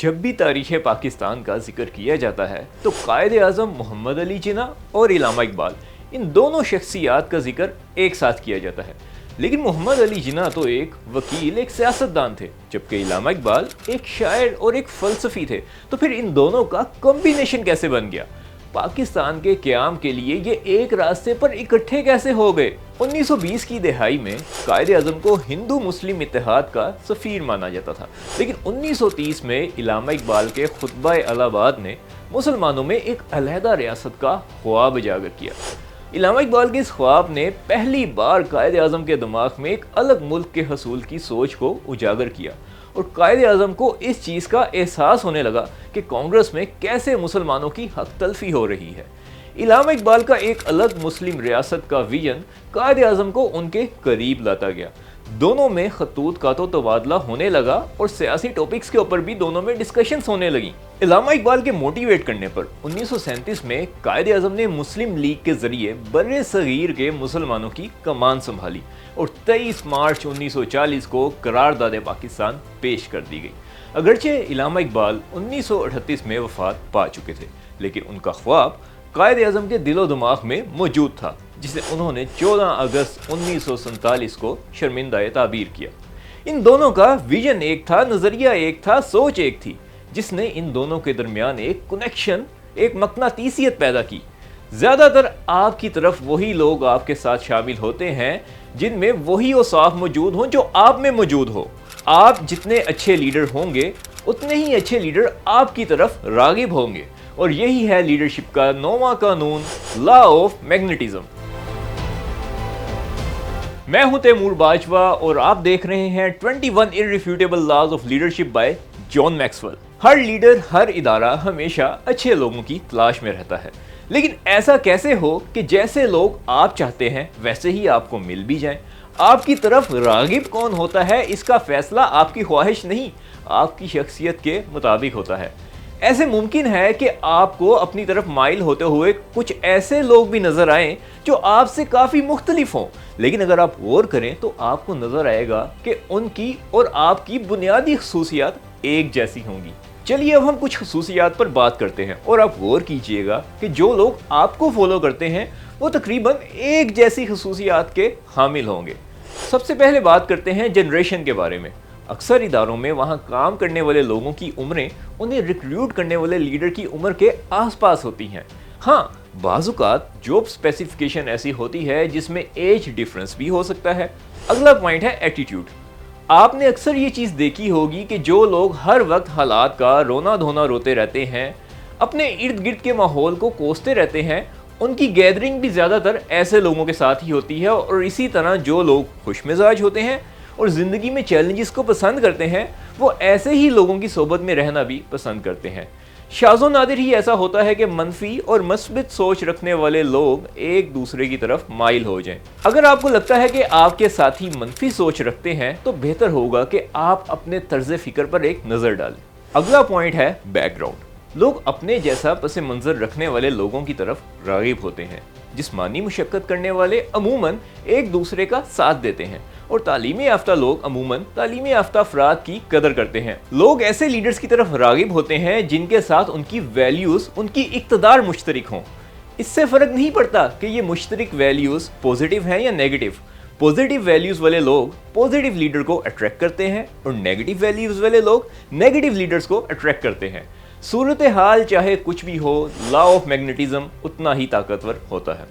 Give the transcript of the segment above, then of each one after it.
جب بھی تاریخ پاکستان کا ذکر کیا جاتا ہے تو قائد اعظم محمد علی جناح اور علامہ اقبال ان دونوں شخصیات کا ذکر ایک ساتھ کیا جاتا ہے، لیکن محمد علی جناح تو ایک وکیل، ایک سیاستدان تھے، جبکہ علامہ اقبال ایک شاعر اور ایک فلسفی تھے۔ تو پھر ان دونوں کا کمبینیشن کیسے بن گیا؟ پاکستان کے قیام کے لیے یہ ایک راستے پر اکٹھے کیسے ہو گئے؟ 1920 کی دہائی میں قائد اعظم کو ہندو مسلم اتحاد کا سفیر مانا جاتا تھا، لیکن 1930 میں علامہ اقبال کے خطبہ الہ آباد نے مسلمانوں میں ایک علیحدہ ریاست کا خواب اجاگر کیا۔ علامہ اقبال کے اس خواب نے پہلی بار قائد اعظم کے دماغ میں ایک الگ ملک کے حصول کی سوچ کو اجاگر کیا، اور قائد اعظم کو اس چیز کا احساس ہونے لگا کہ کانگریس میں کیسے مسلمانوں کی حق تلفی ہو رہی ہے۔ علامہ اقبال کا ایک الگ مسلم ریاست کا ویژن قائد اعظم کو ان کے قریب لاتا گیا۔ دونوں میں خطوط کا تو تبادلہ ہونے لگا اور سیاسی ٹاپکس کے اوپر بھی دونوں میں ڈسکشنز ہونے لگیں۔ علامہ اقبال کے موٹیویٹ کرنے پر 1937 میں قائد اعظم نے مسلم لیگ کے ذریعے بر صغیر کے مسلمانوں کی کمان سنبھالی اور 23 مارچ 1940 کو قرارداد پاکستان پیش کر دی گئی۔ اگرچہ علامہ اقبال 1938 میں وفات پا چکے تھے، لیکن ان کا خواب قائد اعظم کے دل و دماغ میں موجود تھا، جسے انہوں نے 14 اگست 1947 کو شرمندہ تعبیر کیا۔ ان دونوں کا ویژن ایک تھا، نظریہ ایک تھا، سوچ ایک تھی، جس نے ان دونوں کے درمیان ایک کنیکشن، ایک مقناطیسیت پیدا کی۔ زیادہ تر آپ کی طرف وہی لوگ آپ کے ساتھ شامل ہوتے ہیں جن میں وہی اوصاف موجود ہوں جو آپ میں موجود ہو۔ آپ جتنے اچھے لیڈر ہوں گے اتنے ہی اچھے لیڈر آپ کی طرف راغب ہوں گے، اور یہی ہے لیڈرشپ کا 9واں قانون، لا آف میگنیٹزم۔ میں ہوں تیمور باجوہ اور آپ دیکھ رہے ہیں 21 irrefutable laws of leadership by John Maxwell. ہر لیڈر، ہر ادارہ ہمیشہ اچھے لوگوں کی تلاش میں رہتا ہے، لیکن ایسا کیسے ہو کہ جیسے لوگ آپ چاہتے ہیں ویسے ہی آپ کو مل بھی جائیں؟ آپ کی طرف راغب کون ہوتا ہے اس کا فیصلہ آپ کی خواہش نہیں، آپ کی شخصیت کے مطابق ہوتا ہے۔ ایسے ممکن ہے کہ آپ کو اپنی طرف مائل ہوتے ہوئے کچھ ایسے لوگ بھی نظر آئیں جو آپ سے کافی مختلف ہوں، لیکن اگر آپ غور کریں تو آپ کو نظر آئے گا کہ ان کی اور آپ کی بنیادی خصوصیات ایک جیسی ہوں گی۔ چلیے اب ہم کچھ خصوصیات پر بات کرتے ہیں، اور آپ غور کیجئے گا کہ جو لوگ آپ کو فالو کرتے ہیں وہ تقریباً ایک جیسی خصوصیات کے حامل ہوں گے۔ سب سے پہلے بات کرتے ہیں جنریشن کے بارے میں۔ اکثر اداروں میں وہاں کام کرنے والے لوگوں کی عمریں انہیں ریکروٹ کرنے والے لیڈر کی عمر کے آس پاس ہوتی ہیں۔ ہاں، بعض اوقات جاب اسپیسیفکیشن ایسی ہوتی ہے جس میں ایج ڈیفرنس بھی ہو سکتا ہے۔ اگلا پوائنٹ ہے ایٹیٹیوڈ۔ آپ نے اکثر یہ چیز دیکھی ہوگی کہ جو لوگ ہر وقت حالات کا رونا دھونا روتے رہتے ہیں، اپنے ارد گرد کے ماحول کو کوستے رہتے ہیں، ان کی گیدرنگ بھی زیادہ تر ایسے لوگوں کے ساتھ ہی ہوتی ہے، اور اسی طرح جو لوگ خوش مزاج ہوتے ہیں اور زندگی میں چیلنجز کو پسند کرتے ہیں وہ ایسے ہی لوگوں کی صحبت میں رہنا بھی پسند کرتے ہیں۔ شاذ و نادر ہی ایسا ہوتا ہے کہ منفی اور مثبت سوچ رکھنے والے لوگ ایک دوسرے کی طرف مائل ہو جائیں۔ اگر آپ کو لگتا ہے کہ آپ کے ساتھی منفی سوچ رکھتے ہیں تو بہتر ہوگا کہ آپ اپنے طرز فکر پر ایک نظر ڈالیں۔ اگلا پوائنٹ ہے بیک گراؤنڈ۔ لوگ اپنے جیسا پس منظر رکھنے والے لوگوں کی طرف راغب ہوتے ہیں۔ جسمانی مشقت کرنے والے عموماً ایک دوسرے کا ساتھ دیتے ہیں، اور تعلیم یافتہ لوگ عموماً تعلیم یافتہ افراد کی قدر کرتے ہیں۔ لوگ ایسے لیڈرز کی طرف راغب ہوتے ہیں جن کے ساتھ ان کی ویلیوز، ان کی اقتدار مشترک ہوں۔ اس سے فرق نہیں پڑتا کہ یہ مشترک ویلیوز پوزیٹیو ہیں یا نیگیٹو۔ پوزیٹیو ویلیوز والے لوگ پوزیٹیو لیڈر کو اٹریکٹ کرتے ہیں، اور نیگیٹیو ویلیوز والے لوگ نیگیٹیو لیڈرز کو اٹریکٹ کرتے ہیں۔ صورتحال چاہے کچھ بھی ہو، لا آف میگنیٹزم اتنا ہی طاقتور ہوتا ہے۔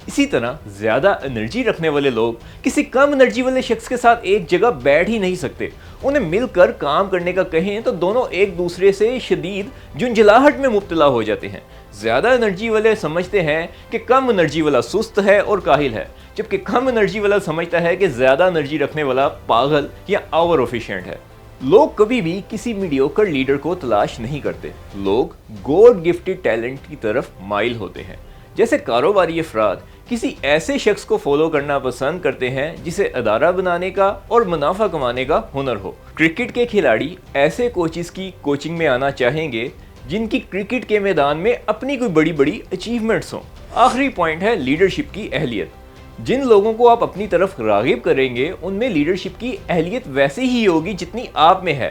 اسی طرح زیادہ انرجی رکھنے والے لوگ کسی کم انرجی والے شخص کے ساتھ ایک جگہ بیٹھ ہی نہیں سکتے۔ انہیں مل کر کام کرنے کا کہیں تو دونوں ایک دوسرے سے شدید جھنجھلاہٹ میں مبتلا ہو جاتے ہیں۔ زیادہ انرجی والے سمجھتے ہیں کہ کم انرجی والا سست ہے اور کاہل ہے، جبکہ کم انرجی والا سمجھتا ہے کہ زیادہ انرجی رکھنے والا پاگل یا اوور ایفیشینٹ ہے۔ لوگ کبھی بھی کسی میڈیوکر لیڈر کو تلاش نہیں کرتے، لوگ گوڈ گفٹڈ ٹیلنٹ کی طرف مائل ہوتے ہیں۔ جیسے کاروباری افراد کسی ایسے شخص کو فالو کرنا پسند کرتے ہیں جسے ادارہ بنانے کا اور منافع کمانے کا ہنر ہو۔ کرکٹ کے کھلاڑی ایسے کوچز کی کوچنگ میں آنا چاہیں گے جن کی کرکٹ کے میدان میں اپنی کوئی بڑی بڑی اچیومنٹس ہوں۔ آخری پوائنٹ ہے لیڈرشپ کی اہلیت۔ جن لوگوں کو آپ اپنی طرف راغب کریں گے ان میں لیڈرشپ کی اہلیت ویسی ہی ہوگی جتنی آپ میں ہے۔